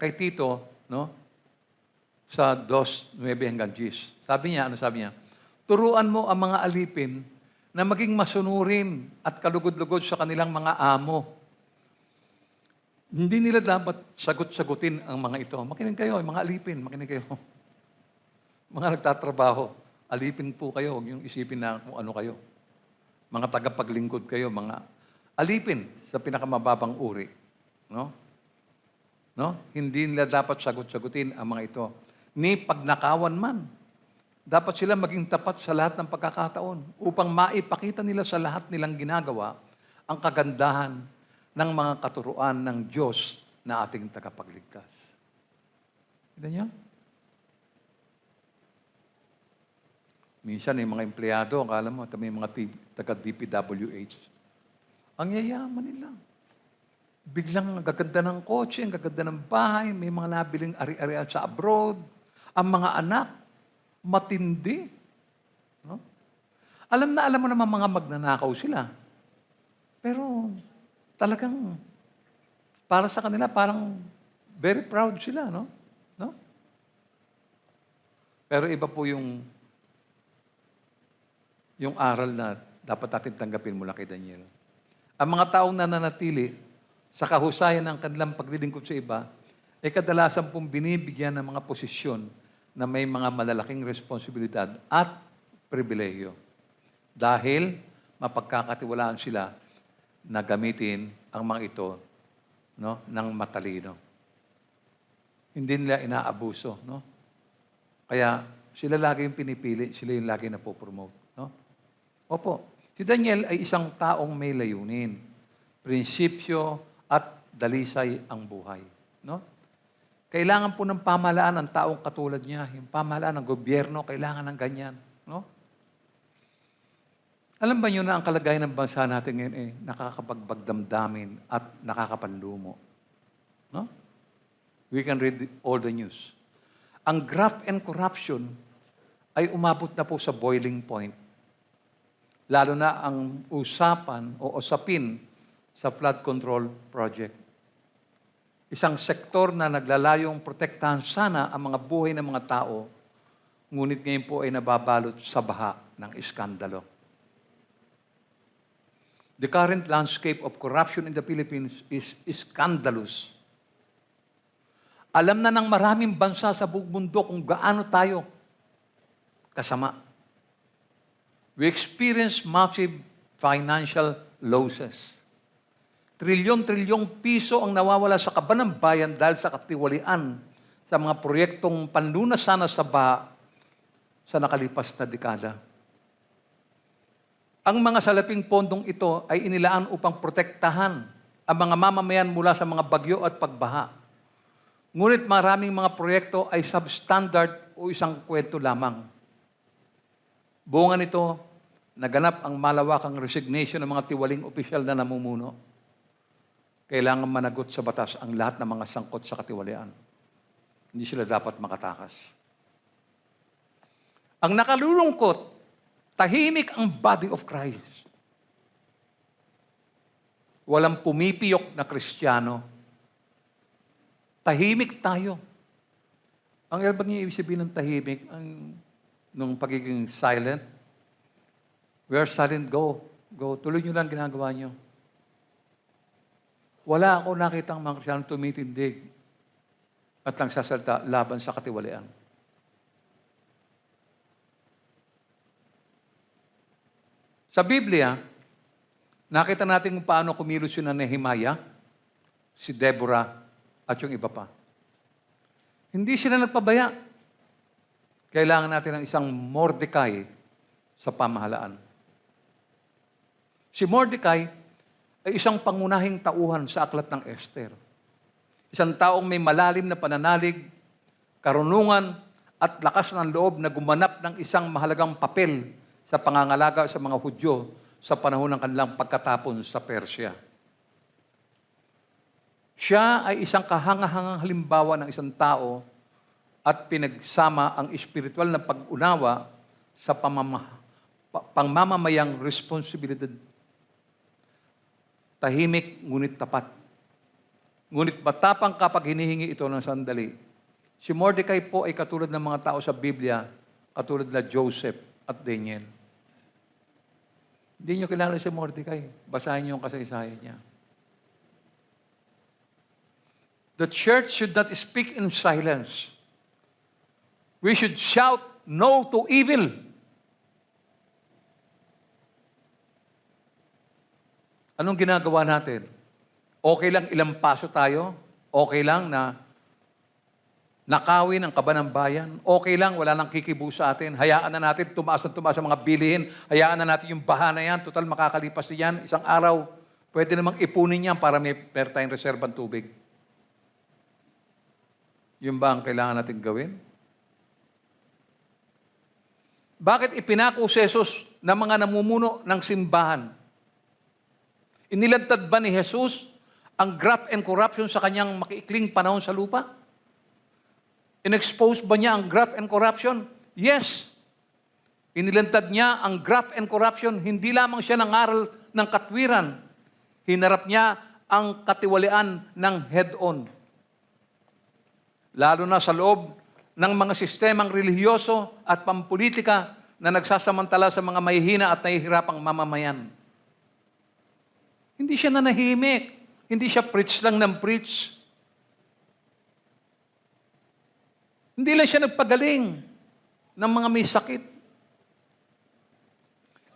A: kay Tito, no? Sa 2:9-10. Sabi niya, ano sabi niya? Turuan mo ang mga alipin na maging masunurin at kalugod-lugod sa kanilang mga amo. Hindi nila dapat sagot-sagutin ang mga ito. Makinig kayo, mga alipin, makinig kayo. Mga nagtatrabaho, alipin po kayo, huwag niyong isipin na kung ano kayo. Mga tagapaglingkod kayo, mga alipin sa pinakamababang uri. No? No? Hindi nila dapat sagot-sagutin ang mga ito. Ni pagnakawan man. Dapat sila maging tapat sa lahat ng pagkakataon upang maipakita nila sa lahat nilang ginagawa ang kagandahan ng mga katuruan ng Diyos na ating tagapagligtas. Kita niyo? Minsan, yung mga empleyado, akala mo, may mga taga-DPWH, ang yayaman nila. Biglang ang gaganda ng kotse, ang gaganda ng bahay, may mga nabiling ari-arian sa abroad. Ang mga anak, matindi. No? Alam mo naman mga magnanakaw sila. Pero talagang, para sa kanila, parang very proud sila. No? No? Pero iba po yung aral na dapat natin tanggapin mula kay Daniel. Ang mga taong nananatili sa kahusayan ng kanilang paglilingkod sa iba, ay kadalasan pong binibigyan ng mga posisyon na may mga malalaking responsibilidad at pribilehyo. Dahil mapagkakatiwalaan sila na gamitin ang mga ito, no, ng matalino. Hindi nila inaabuso. No? Kaya sila lagi yung pinipili, sila yung lagi na po-promote. No? Opo, si Daniel ay isang taong may layunin, prinsipyo at dalisay ang buhay. No? Kailangan po ng pamahalaan ng taong katulad niya. Yung pamahalaan ng gobyerno, kailangan ng ganyan. No? Alam ba niyo na ang kalagayan ng bansa natin ngayon nakakapagbagdamdamin at nakakapanlumo? No? We can read all the news. Ang graft and corruption ay umabot na po sa boiling point. Lalo na ang usapan o usapin sa flood control project. Isang sektor na naglalayong protektahan sana ang mga buhay ng mga tao, ngunit ngayon po ay nababalot sa baha ng iskandalo. The current landscape of corruption in the Philippines is scandalous. Alam na ng maraming bansa sa buong mundo kung gaano tayo kasama. We experience massive financial losses. Trilyon-trilyong piso ang nawawala sa kaban ng bayan dahil sa katiwalian sa mga proyektong panlunas sana sa baha sa nakalipas na dekada. Ang mga salaping pondong ito ay inilaan upang protektahan ang mga mamamayan mula sa mga bagyo at pagbaha. Ngunit maraming mga proyekto ay substandard o isang kwento lamang. Bunga nito, naganap ang malawakang resignation ng mga tiwaling opisyal na namumuno. Kailangan managot sa batas ang lahat ng mga sangkot sa katiwalian. Hindi sila dapat makatakas. Ang nakalulungkot, tahimik ang body of Christ. Walang pumipiyok na Kristiyano. Tahimik tayo. Ang ba niya ibig sabihin ng tahimik? Nung pagiging silent, we are silent, go. Tuloy nyo lang ginagawa nyo. Wala ako nakitang mga Kristiyano tumitindig at lang sasalta laban sa katiwalian. Sa Biblia, nakita natin kung paano kumilos yun na Nehemiah, si Deborah, at yung iba pa. Hindi sila nagpabaya. Kailangan natin ng isang Mordecai sa pamahalaan. Si Mordecai ay isang pangunahing tauhan sa aklat ng Esther. Isang taong may malalim na pananalig, karunungan, at lakas ng loob na gumanap ng isang mahalagang papel sa pangangalaga sa mga Hudyo sa panahon ng kanilang pagkatapon sa Persia. Siya ay isang kahangahangang halimbawa ng isang tao at pinagsama ang espiritual na pag-unawa sa pangmamamayang responsibilidad. Tahimik, ngunit tapat. Ngunit matapang kapag hinihingi ito ng sandali. Si Mordecai po ay katulad ng mga tao sa Biblia, katulad na Joseph at Daniel. Hindi niyo kilala si Mordecai. Basahin niyo yung kasaysayan niya. The church should not speak in silence. We should shout no to evil. Anong ginagawa natin? Okay lang ilang paso tayo? Okay lang na nakawin ang kaba ng bayan? Okay lang, wala nang kikibo sa atin? Hayaan na natin tumaas ang mga bilihin. Hayaan na natin yung baha na yan. Total, makakalipas yan. Isang araw, pwede namang ipunin yan para may tayong reserbang tubig. Yun ba ang kailangan natin gawin? Bakit ipinako si Jesus ng mga namumuno ng simbahan? Inilantad ba ni Jesus ang graft and corruption sa kanyang makiikling panahon sa lupa? In-expose ba niya ang graft and corruption? Yes. Inilantad niya ang graft and corruption. Hindi lamang siya nangaral ng katwiran. Hinarap niya ang katiwalian ng head-on. Lalo na sa loob ng mga sistemang relihiyoso at pampolitika na nagsasamantala sa mga mahihina at nahihirapang mamamayan. Hindi siya nanahimik. Hindi siya preach lang ng preach. Hindi lang siya nagpagaling ng mga may sakit.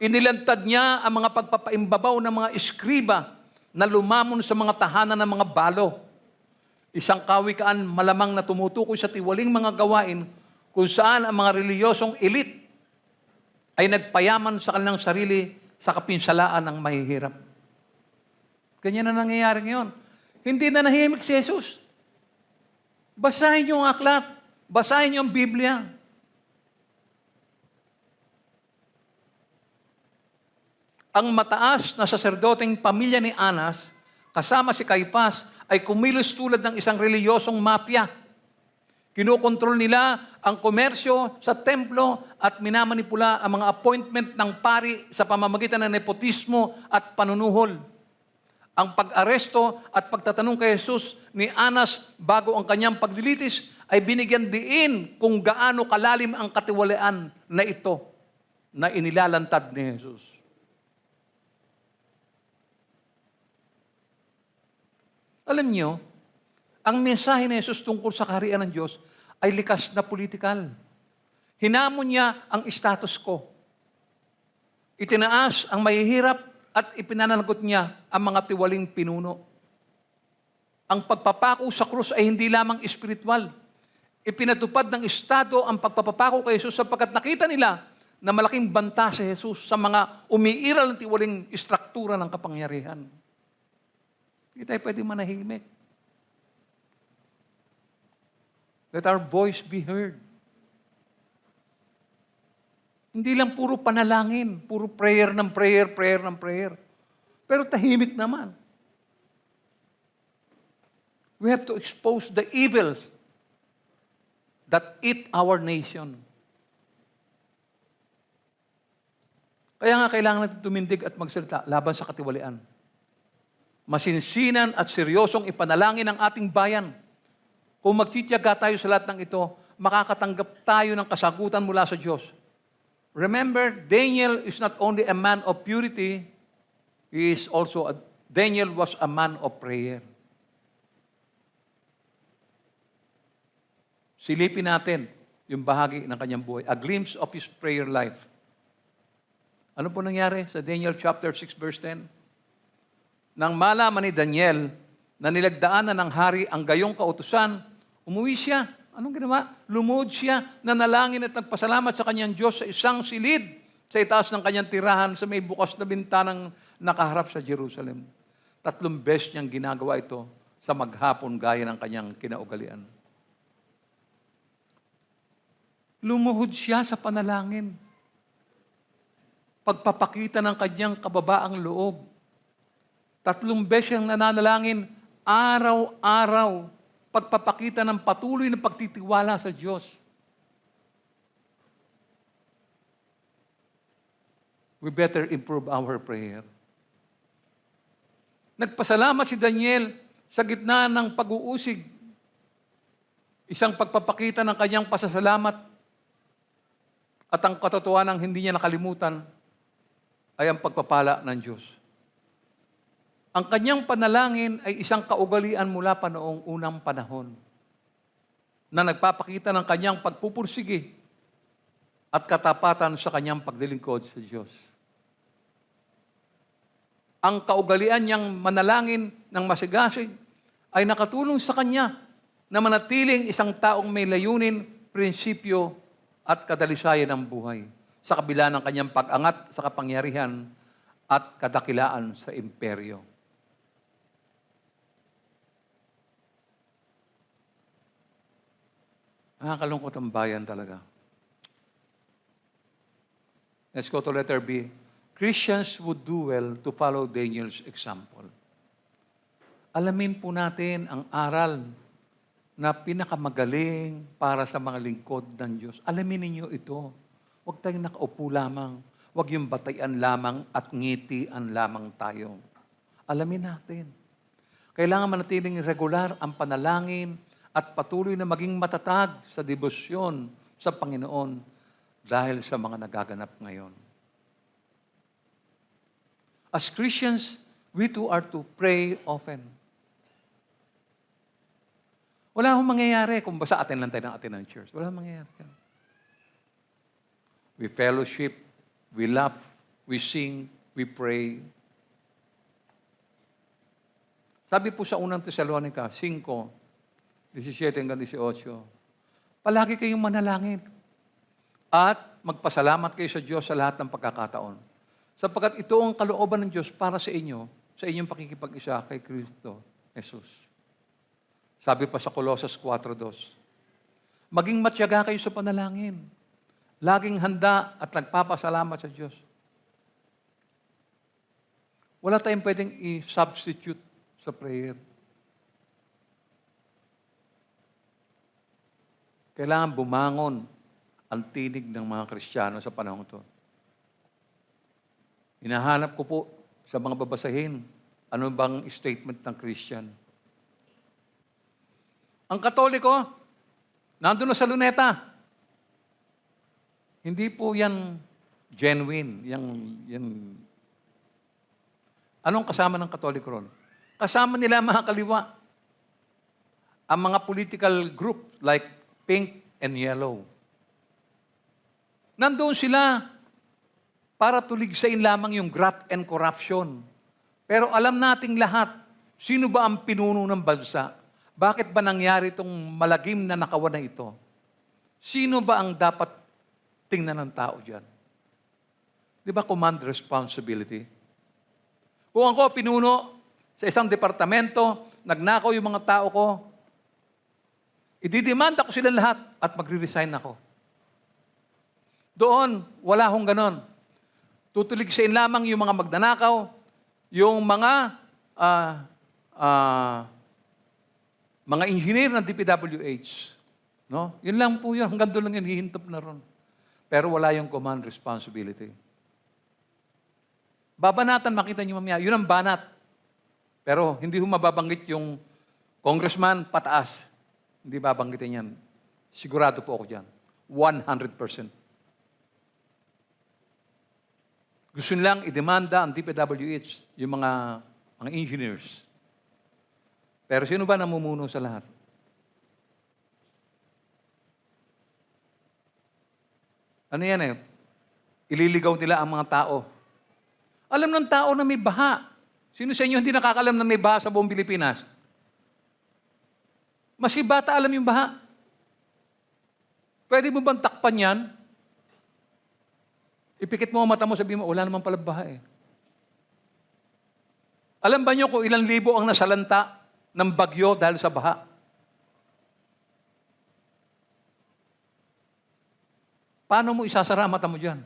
A: Inilantad niya ang mga pagpapaimbabaw ng mga eskriba na lumamon sa mga tahanan ng mga balo. Isang kawikaan malamang na tumutukoy sa tiwaling mga gawain kung saan ang mga reliyosong elite ay nagpayaman sa kanilang sarili sa kapinsalaan ng mahihirap. Ganyan na nangyayari ngayon. Hindi na nahimik si Jesus. Basahin niyo ang aklat. Basahin niyo ang Biblia. Ang mataas na saserdoteng pamilya ni Anas, kasama si Caiphas, ay kumilos tulad ng isang reliyosong mafia. Kinokontrol nila ang komersyo sa templo at minamanipula ang mga appointment ng pari sa pamamagitan ng nepotismo at panunuhol. Ang pag-aresto at pagtatanong kay Jesus ni Anas bago ang kanyang paglilitis ay binigyan diin kung gaano kalalim ang katiwalaan na ito na inilalantad ni Jesus. Alam niyo, ang mensahe ni Jesus tungkol sa kaharian ng Diyos ay likas na politikal. Hinamon niya ang status quo. Itinaas ang mahihirap at ipinananagot niya ang mga tiwaling pinuno. Ang pagpapako sa krus ay hindi lamang espiritual. Ipinatupad ng Estado ang pagpapako kay Jesus sapagkat nakita nila na malaking banta si Jesus sa mga umiiral ng tiwaling istruktura ng kapangyarihan. Hindi tayo pwede manahimik. Let our voice be heard. Hindi lang puro panalangin, puro prayer ng prayer, prayer ng prayer. Pero tahimik naman. We have to expose the evils that eat our nation. Kaya nga kailangan natin tumindig at magsalita laban sa katiwalian. Masinsinan at seryosong ipanalangin ang ating bayan. Kung magtitiyaga tayo sa lahat ng ito, makakatanggap tayo ng kasagutan mula sa Diyos. Remember, Daniel is not only a man of purity, Daniel was a man of prayer. Silipin natin yung bahagi ng kanyang buhay. A glimpse of his prayer life. Ano po nangyari sa Daniel chapter 6 verse 10? Nang malaman ni Daniel na nilagdaanan ng hari ang gayong kautusan, umuwi siya. Anong ginawa? Lumuhod siya, nanalangin at nagpasalamat sa kanyang Diyos sa isang silid sa itaas ng kanyang tirahan sa may bukas na bintanang nakaharap sa Jerusalem. 3 beses niyang ginagawa ito sa maghapon gaya ng kanyang kinaugalian. Lumuhod siya sa panalangin. Pagpapakita ng kanyang kababaang loob. 3 beses siyang nananalangin, araw-araw, pagpapakita ng patuloy na pagtitiwala sa Diyos. We better improve our prayer. Nagpasalamat si Daniel sa gitna ng pag-uusig. Isang pagpapakita ng kanyang pasasalamat at ang katotohanan ng hindi niya nakalimutan ay ang pagpapala ng Diyos. Ang kanyang panalangin ay isang kaugalian mula pa noong unang panahon na nagpapakita ng kanyang pagpupursige at katapatan sa kanyang paglilingkod sa Diyos. Ang kaugalian niyang manalangin ng masigasig ay nakatulong sa kanya na manatiling isang taong may layunin, prinsipyo at kadalisayan ng buhay sa kabila ng kanyang pag-angat sa kapangyarihan at kadakilaan sa imperyo. Nakakalungkot ang bayan talaga. Let's go to letter B. Christians would do well to follow Daniel's example. Alamin po natin ang aral na pinakamagaling para sa mga lingkod ng Diyos. Alamin ninyo ito. Huwag tayong nakaupo lamang. Huwag yung batayan lamang at ngitian lamang tayo. Alamin natin. Kailangan manatiling regular ang panalangin at patuloy na maging matatag sa debosyon sa Panginoon dahil sa mga nagaganap ngayon. As Christians, we too are to pray often. Wala akong mangyayari kung basta atin lang tayo ng church. Wala akong mangyayari. We fellowship, we laugh, we sing, we pray. Sabi po sa unang Tesalonica 5:17 hanggang 18, palagi kayong manalangin at magpasalamat kayo sa Diyos sa lahat ng pagkakataon. Sapagkat ito ang kalooban ng Diyos para sa inyo, sa inyong pakikipag-isa kay Kristo Jesus. Sabi pa sa Colossus 4:2, maging matyaga kayo sa panalangin. Laging handa at nagpapasalamat sa Diyos. Wala tayong pwedeng i-substitute sa prayer. Kailangan bumangon ang tinig ng mga Kristiyano sa panahon ito. Hinahanap ko po sa mga babasahin, ano bang statement ng Christian? Ang Katoliko, nandun na sa luneta. Hindi po yan genuine. Anong kasama ng Katoliko ron? Kasama nila mga kaliwa. Ang mga political group like pink and yellow. Nandoon sila para tuligsain lamang yung graft and corruption. Pero alam nating lahat, sino ba ang pinuno ng bansa? Bakit ba nangyari itong malagim na nakawan na ito? Sino ba ang dapat tingnan ng tao dyan? Di ba command responsibility? Kung ako pinuno sa isang departamento, nagnakaw yung mga tao ko, ididemanda ko sila lahat at magre-resign ako. Doon, wala hong ganon. Tutuligsain lamang yung mga magnanakaw, yung mga engineer ng DPWH. No? Yun lang po yun. Hanggang doon lang yun, hihintap na ron. Pero wala yung command responsibility. Babanatan, makita niyo mamaya, yun ang banat. Pero hindi ho mababanggit yung congressman pataas. Hindi babanggitin yan. Sigurado po ako dyan. 100%. Gusto nilang idemanda ang DPWH, yung mga engineers. Pero sino ba namumuno sa lahat? Ano yan eh? Ililigaw nila ang mga tao. Alam ng tao na may baha. Sino sa inyo hindi nakakalam na may baha sa buong Pilipinas? Maski bata alam yung baha. Pwede mo bang takpan yan? Ipikit mo ang mata mo, sabihin mo, wala naman pala baha eh. Alam ba niyo kung ilang libo ang nasalanta ng bagyo dahil sa baha? Paano mo isasara ang mata mo dyan?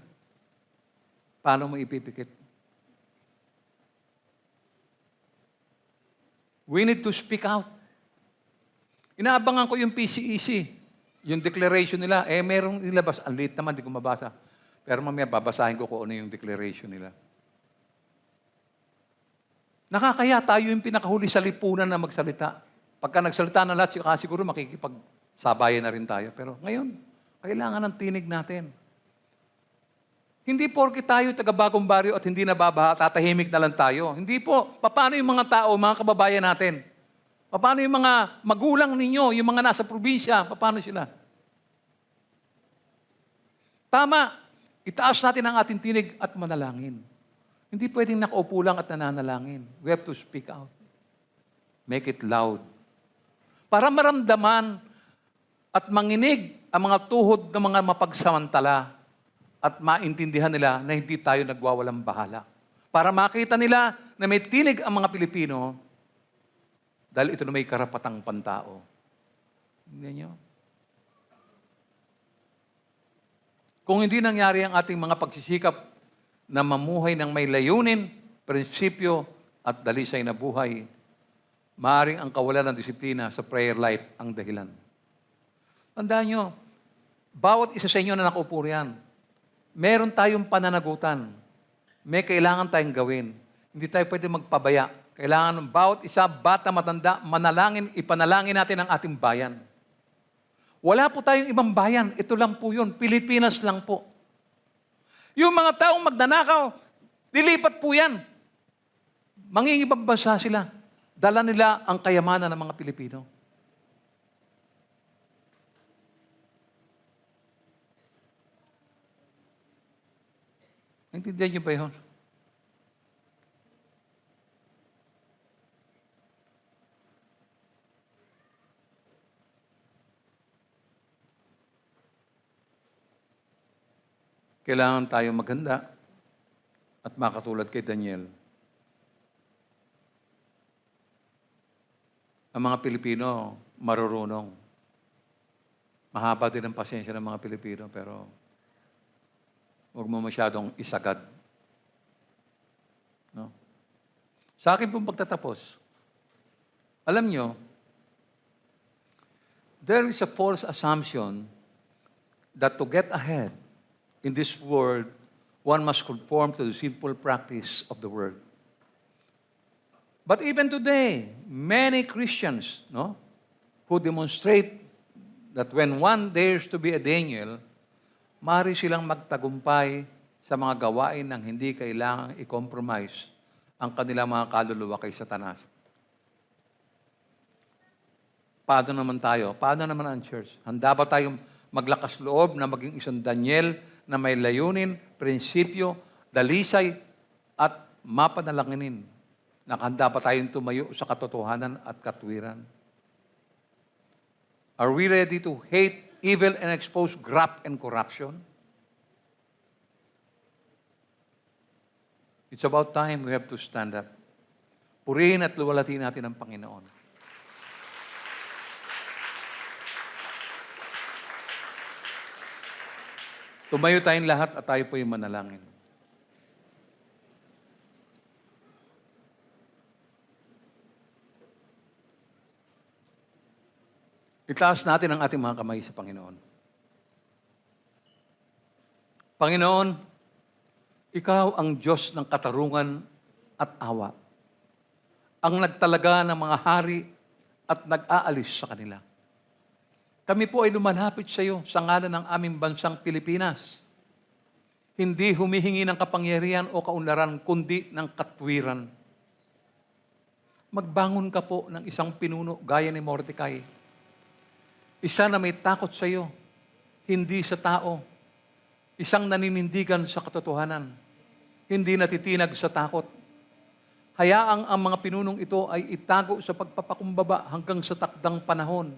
A: Paano mo ipipikit? We need to speak out. Inaabangan ko yung PCEC, yung declaration nila. Merong ilabas. Ang liit naman, di ko mabasa. Pero mamaya babasahin ko kung ano yung declaration nila. Nakakaya tayo yung pinakahuli sa lipunan na magsalita. Pagka nagsalita na lahat, siguro makikipagsabayan na rin tayo. Pero ngayon, kailangan ng tinig natin. Hindi porke tayo taga-bagong baryo at hindi nababaha, tatahimik na lang tayo. Hindi po. Paano yung mga tao, mga kababayan natin? Paano yung mga magulang ninyo, yung mga nasa probinsya, paano sila? Tama. Itaas natin ang ating tinig at manalangin. Hindi pwedeng nakaupo lang at nananalangin. We have to speak out. Make it loud. Para maramdaman at manginig ang mga tuhod ng mga mapagsamantala at maintindihan nila na hindi tayo nagwawalang bahala. Para makita nila na may tinig ang mga Pilipino dahil ito na may karapatang pantao. Hindi niyo? Kung hindi nangyari ang ating mga pagsisikap na mamuhay ng may layunin, prinsipyo at dalisay na buhay, maaaring ang kawalan ng disiplina sa prayer life ang dahilan. Tandaan nyo, bawat isa sa inyo na nakaupo riyan, meron tayong pananagutan. May kailangan tayong gawin. Hindi tayo pwede magpabaya. Kailangan ng bawat isa, bata, matanda, manalangin, ipanalangin natin ang ating bayan. Wala po tayong ibang bayan. Ito lang po yun. Pilipinas lang po. Yung mga taong magnanakaw, lilipat po yan. Mangingibang bansa sila. Dala nila ang kayamanan ng mga Pilipino. Naintindihan niyo ba yun? Kailangan tayo maganda at makatulad kay Daniel. Ang mga Pilipino, marurunong. Mahaba din ang pasensya ng mga Pilipino, pero huwag mo masyadong isagad. No? Sa akin pong pagtatapos, alam nyo, there is a false assumption that to get ahead in this world, one must conform to the simple practice of the world. But even today, many Christians, who demonstrate that when one dares to be a Daniel, maaari silang magtagumpay sa mga gawain ng hindi kailangang i-compromise ang kanilang mga kaluluwa kay Satanas. Paano naman tayo? Paano naman ang church? Handa ba tayong maglakas loob na maging isang Daniel na may layunin, prinsipyo, dalisay, at mapanalanginin? Nakahanda ba tayong tumayo sa katotohanan at katwiran? Are we ready to hate evil and expose graft and corruption? It's about time we have to stand up. Purihin at luwalhatiin natin ang Panginoon. Tumayo tayong lahat at tayo po'y manalangin. Itaas natin ang ating mga kamay sa Panginoon. Panginoon, Ikaw ang Diyos ng katarungan at awa. Ang nagtalaga ng mga hari at nag-aalis sa kanila. Kami po ay lumalapit sa iyo sa ngalan ng aming bansang Pilipinas. Hindi humihingi ng kapangyarihan o kaunlaran, kundi ng katwiran. Magbangon ka po ng isang pinuno gaya ni Mordecai. Isa na may takot sa iyo, hindi sa tao. Isang naninindigan sa katotohanan, hindi natitinag sa takot. Hayaang ang mga pinunong ito ay itago sa pagpapakumbaba hanggang sa takdang panahon.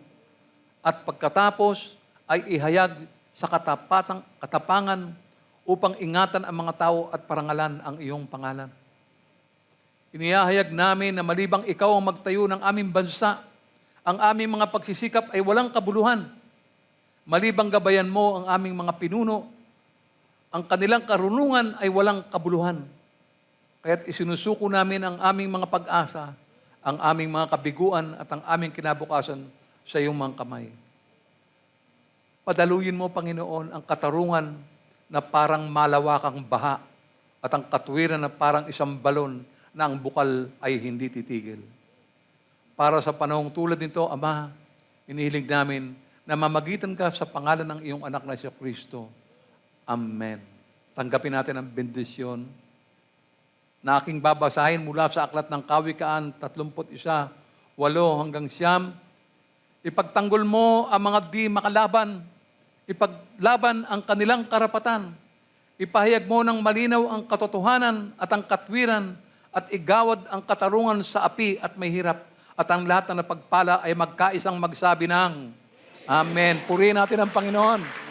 A: At pagkatapos ay ihayag sa katapangan upang ingatan ang mga tao at parangalan ang iyong pangalan. Inihahayag namin na malibang ikaw ang magtayo ng aming bansa, ang aming mga pagsisikap ay walang kabuluhan. Malibang gabayan mo ang aming mga pinuno, ang kanilang karunungan ay walang kabuluhan. Kaya't isinusuko namin ang aming mga pag-asa, ang aming mga kabiguan at ang aming kinabukasan sa iyong mga kamay. Padaluyin mo, Panginoon, ang katarungan na parang malawakang baha at ang katwiran na parang isang balon na ang bukal ay hindi titigil. Para sa panahong tulad nito, Ama, inihiling namin na mamagitan ka sa pangalan ng iyong anak na si Kristo. Amen. Tanggapin natin ang bendisyon na aking babasahin mula sa Aklat ng Kawikaan 31:8 hanggang 9. Ipagtanggol mo ang mga di makalaban. Ipaglaban ang kanilang karapatan. Ipahayag mo ng malinaw ang katotohanan at ang katwiran at igawad ang katarungan sa api at may hirap. At ang lahat na napagpala ay magkaisang magsabi ng Amen. Purihin natin ang Panginoon.